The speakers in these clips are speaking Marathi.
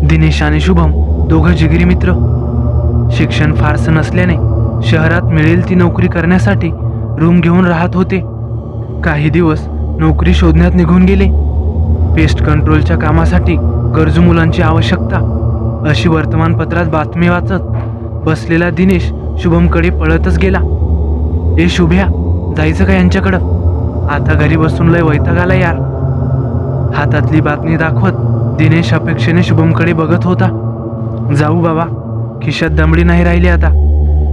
दिनेश आणि शुभम दोघं जिगरी मित्र. शिक्षण फारसं नसल्याने शहरात मिळेल ती नोकरी करण्यासाठी रूम घेऊन राहत होते. काही दिवस नोकरी शोधण्यात निघून गेले. पेस्ट कंट्रोलच्या कामासाठी गरजू मुलांची आवश्यकता अशी वर्तमानपत्रात बातमी वाचत बसलेला दिनेश शुभमकडे पळतच गेला. ए शुभ्या, जायचं का यांच्याकडं? आता घरी बसून लय वैताग आला यार. हातातली बातमी दाखवत दिनेश अपेक्षेने शुभमकडे बघत होता. जाऊ बाबा, खिशात दमडी नाही राहिली आता.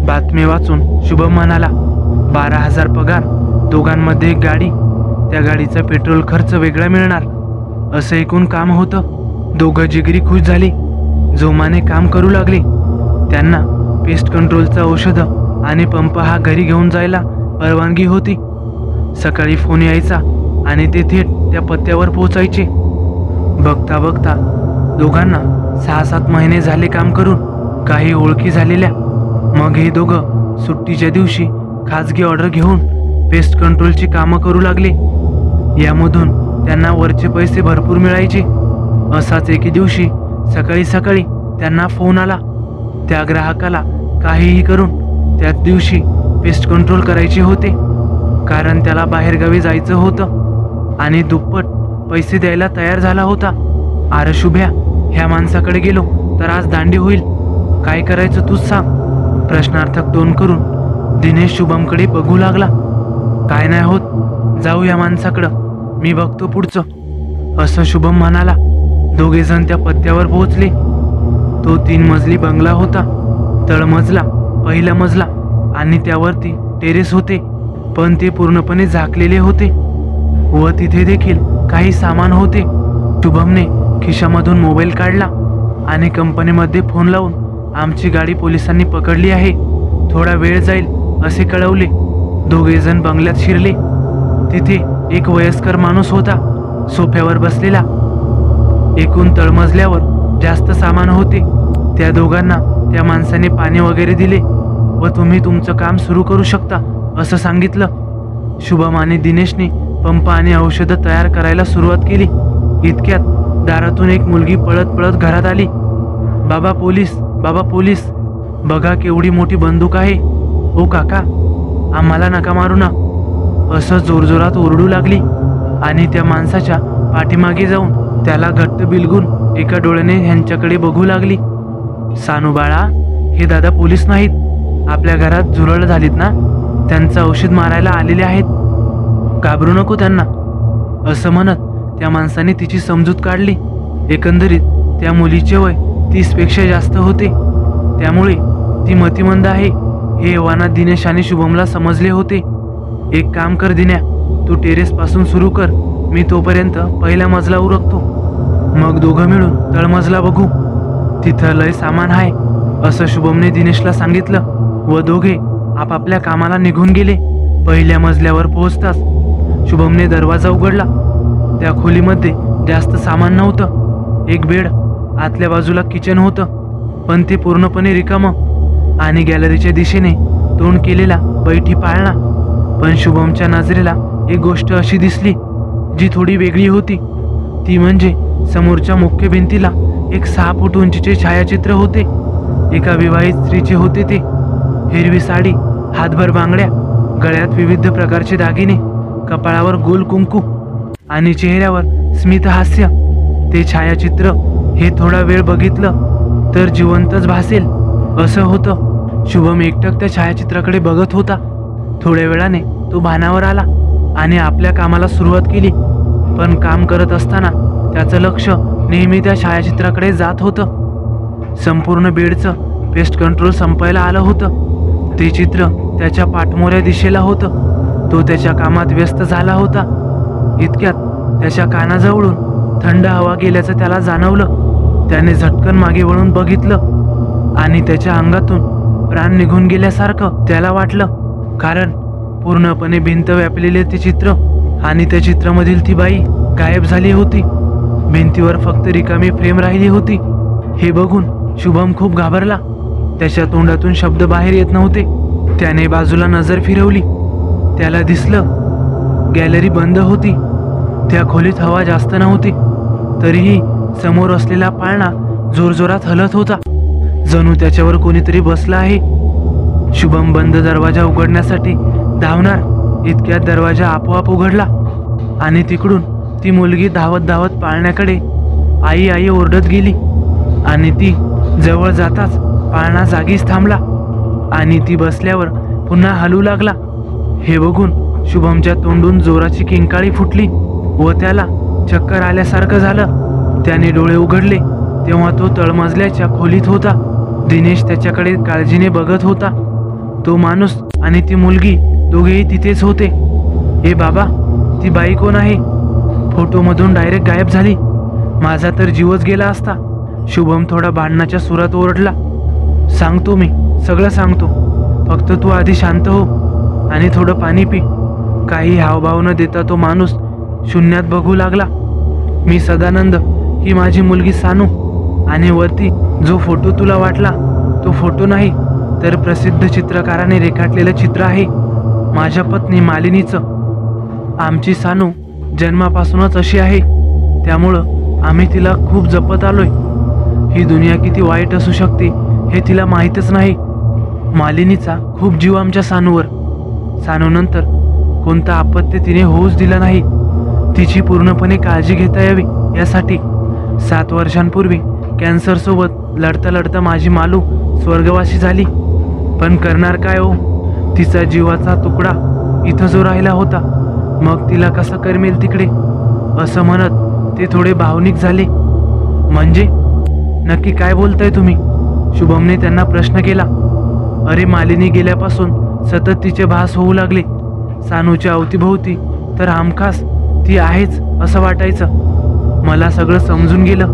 बातमी वाचून शुभम म्हणाला, 12,000 पगार, दोघांमध्ये एक गाडी, त्या गाडीचा पेट्रोल खर्च वेगळा मिळणार, असं एकूण काम होतं. दोघं जिगरी खुश झाली. जोमाने काम करू लागले. त्यांना पेस्ट कंट्रोलचं औषध आणि पंप हा घरी घेऊन जायला परवानगी होती. सकाळी फोन यायचा आणि ते थेट त्या पत्त्यावर पोहोचायचे. बघता बघता दोघांना 6-7 महिने झाले काम करून. काही ओळखी झालेल्या. मग हे दोघं सुट्टीच्या दिवशी खाजगी ऑर्डर घेऊन पेस्ट कंट्रोलची कामं करू लागले. यामधून त्यांना वरचे पैसे भरपूर मिळायचे. असाच एके दिवशी सकाळी सकाळी त्यांना फोन आला. त्या ग्राहकाला काहीही करून त्याच दिवशी पेस्ट कंट्रोल करायचे होते, कारण त्याला बाहेरगावी जायचं होतं आणि दुप्पट पैसे द्यायला तयार झाला होता. अरे शुभ्या, ह्या माणसाकडे गेलो तर आज दांडी होईल. काय करायचं तूच सांग. प्रश्नार्थक तोंड करून दिनेश शुभमकडे बघू लागला. काय नाही होत, जाऊ या माणसाकडं, मी बघतो पुढचं, असं शुभम म्हणाला. दोघेजण त्या पत्त्यावर पोहोचले. तो 3 मजली बंगला होता. तळमजला, पहिला मजला आणि त्यावरती टेरेस होते, पण ते पूर्णपणे झाकलेले होते व तिथे देखील काही सामान होते. शुभमने खिशामधून मोबाईल काढला आणि कंपनीमध्ये फोन लावून आमची गाडी पोलिसांनी पकडली आहे, थोडा वेळ जाईल असे कळवले. दोघेजण बंगल्यात शिरले. तिथे एक वयस्कर माणूस होता, सोफ्यावर बसलेला. एकूण तळमजल्यावर जास्त सामान होते. त्या दोघांना त्या माणसाने पाणी वगैरे दिले व तुम्ही तुमचं काम सुरू करू शकता असं सांगितलं. शुभम आणि दिनेशने पंप आणि औषधं तयार करायला सुरुवात केली. इतक्यात दारातून एक मुलगी पळत पळत घरात आली. बाबा पोलीस, बाबा पोलीस, बघा केवढी मोठी बंदूक आहे. ओ काका, आम्हाला नका मारू ना, असं जोरजोरात ओरडू लागली आणि त्या माणसाच्या पाठीमागे जाऊन त्याला घट्ट बिलगून एका डोळ्याने ह्यांच्याकडे बघू लागली. सानू बाळा, हे दादा पोलीस नाहीत, आपल्या घरात झुरळ झालीत ना, त्यांचं औषध मारायला आलेले आहेत, घाबरू नको त्यांना, असं म्हणत त्या माणसाने तिची समजूत काढली. एकंदरीत त्या मुलीचे वय 30 पेक्षा जास्त होते, त्यामुळे ती मतिमंद आहे हे एव्हाना दिनेश आणि शुभमला समजले होते. एक काम कर दिन्या, तू टेरेस पासून सुरू कर, मी तोपर्यंत पहिला मजला उरकतो, मग दोघं मिळून तळमजला बघू, तिथं लय सामान आहे, असं शुभमने दिनेशला सांगितलं व दोघे आपापल्या कामाला निघून गेले. पहिल्या मजल्यावर पोहोचताच शुभमने दरवाजा उघडला. त्या खोलीमध्ये जास्त सामान नव्हतं. एक बेड, आतल्या बाजूला किचन होतं, पण ते पूर्णपणे रिकामं आणि गॅलरीच्या दिशेने तोंड केलेला बैठी पाळणा. पण शुभमच्या नजरेला एक गोष्ट अशी दिसली जी थोडी वेगळी होती. ती म्हणजे समोरच्या मुख्य भिंतीला एक 6 फूट उंचीचे छायाचित्र होते. एका विवाहित स्त्रीचे होते ते. हिरवी साडी, हातभर बांगड्या, गळ्यात विविध प्रकारचे दागिने, कपाळावर गोल कुंकू आणि चेहऱ्यावर स्मित हास्य. ते छायाचित्र हे थोडा वेळ बघितलं तर जिवंतच भासेल असं होतं. शुभम एकटक त्या छायाचित्राकडे बघत होता. थोड्या वेळाने तो भानावर आला आणि आपल्या कामाला सुरुवात केली. पण काम करत असताना त्याचं लक्ष नेहमी त्या छायाचित्राकडे जात होतं. संपूर्ण बेडचं पेस्ट कंट्रोल संपायला आलं होतं. ते चित्र त्याच्या पाठमोऱ्या दिशेला होतं. तो त्याच्या कामात व्यस्त झाला होता. इतक्यात त्याच्या कानाजवळून थंड हवा गेल्याचं त्याला जाणवलं. त्याने झटकन मागे वळून बघितलं आणि त्याच्या अंगातून प्राण निघून गेल्यासारखं त्याला वाटलं, कारण पूर्णपणे भिंत व्यापलेले ते चित्र आणि त्या चित्रामधील ती बाई गायब झाली होती. भिंतीवर फक्त रिकामी फ्रेम राहिली होती. हे बघून शुभम खूप घाबरला. त्याच्या तोंडातून शब्द बाहेर येत नव्हते. त्याने बाजूला नजर फिरवली. त्याला दिसलं गॅलरी बंद होती. त्या खोलीत हवा जास्त नव्हती. तरीही समोर असलेला पाळणा जोरजोरात हलत होता, जणू त्याच्यावर कोणीतरी बसला आहे. शुभम बंद दरवाजा उघडण्यासाठी धावणार इतक्यात दरवाजा आपोआप उघडला आणि तिकडून ती मुलगी धावत धावत पाळण्याकडे आई आई ओरडत गेली. आणि ती जवळ जाताच पाळणा जागीच थांबला आणि ती बसल्यावर पुन्हा हलू लागला. हे बघून शुभमच्या तोंडून जोराची किंकाळी फुटली व त्याला चक्कर आल्यासारखं झालं. त्याने डोळे उघडले तेव्हा तो तळमजल्याच्या खोलीत होता. दिनेश त्याच्याकडे काळजीने बघत होता. तो माणूस आणि ती मुलगी दोघेही तिथेच होते. ए बाबा, ती बाई कोण आहे? फोटोमधून डायरेक्ट गायब झाली. माझा तर जीवच गेला असता. शुभम थोडा भांडणाच्या सुरात ओरडला. सांगतो मी, सगळं सांगतो. फक्त तू आधी शांत हो आणि थोडं पाणी पी. काही हावभाव न देता तो माणूस शून्यात बघू लागला. मी सदानंद, ही माझी मुलगी सानू. आणि वरती जो फोटो तुला वाटला तो फोटो नाही, तर प्रसिद्ध चित्रकाराने रेखाटलेलं चित्र आहे माझ्या पत्नी मालिनीचं. आमची सानू जन्मापासूनच अशी आहे, त्यामुळं आम्ही तिला खूप जपत आलोय. ही दुनिया किती वाईट असू शकते हे तिला माहीतच नाही. मालिनीचा खूप जीव आमच्या सानूवर. सानूनंतर कोणता आपत्ती तिने होऊच दिला नाही. तिची पूर्णपणे काळजी घेता यावी यासाठी 7 वर्षांपूर्वी कॅन्सरसोबत लढता लढता माझी मालू स्वर्गवासी झाली. पण करणार काय हो, तिचा जीवाचा तुकडा इथं जो राहिला होता, मग तिला कसं करमेल तिकडे, असं म्हणत ते थोडे भावनिक झाले. म्हणजे नक्की काय बोलताय तुम्ही? शुभमने त्यांना प्रश्न केला. अरे, मालिनी गेल्यापासून सतत तिचे भास होऊ लागले. सानूच्या अवतीभोवती तर हमखास ती आहेच असं वाटायचं. मला सगळं समजून गेलं,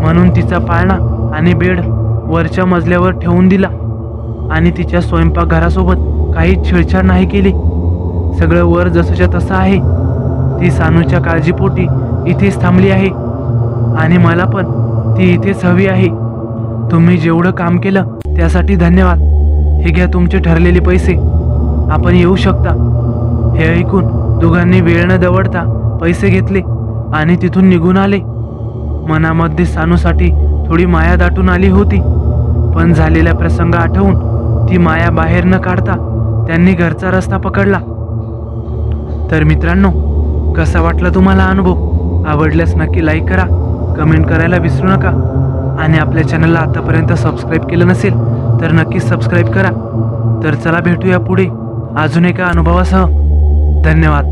म्हणून तिचा पाळणा आणि बेड वरच्या मजल्यावर ठेवून दिला आणि तिच्या स्वयंपाकघरासोबत काही छेडछाड नाही केली. सगळं वर जसंच्या तसं आहे. ती सानूच्या काळजीपोटी इथेच थांबली आहे आणि मला पण ती इथेच हवी आहे. तुम्ही जेवढं काम केलं त्यासाठी धन्यवाद. हे घ्या तुमचे ठरलेले पैसे, आपण येऊ शकता. हे ऐकून दोघांनी वेळ न दवडता पैसे घेतले आणि तिथून निघून आले. मनामध्ये सानूसाठी थोडी माया दाटून आली होती, पण झालेला प्रसंग आठवून ती माया बाहेर न काढता त्यांनी घरचा रस्ता पकडला. तर मित्रांनो, कसा वाटला तुम्हाला अनुभव? आवडल्यास नक्की लाईक करा, कमेंट करायला विसरू नका आणि आपल्या चॅनलला आतापर्यंत सबस्क्राईब केलं नसेल तर नक्कीच सबस्क्राईब करा. तर चला भेटूया पुढे अजून एका अनुभवासह. धन्यवाद.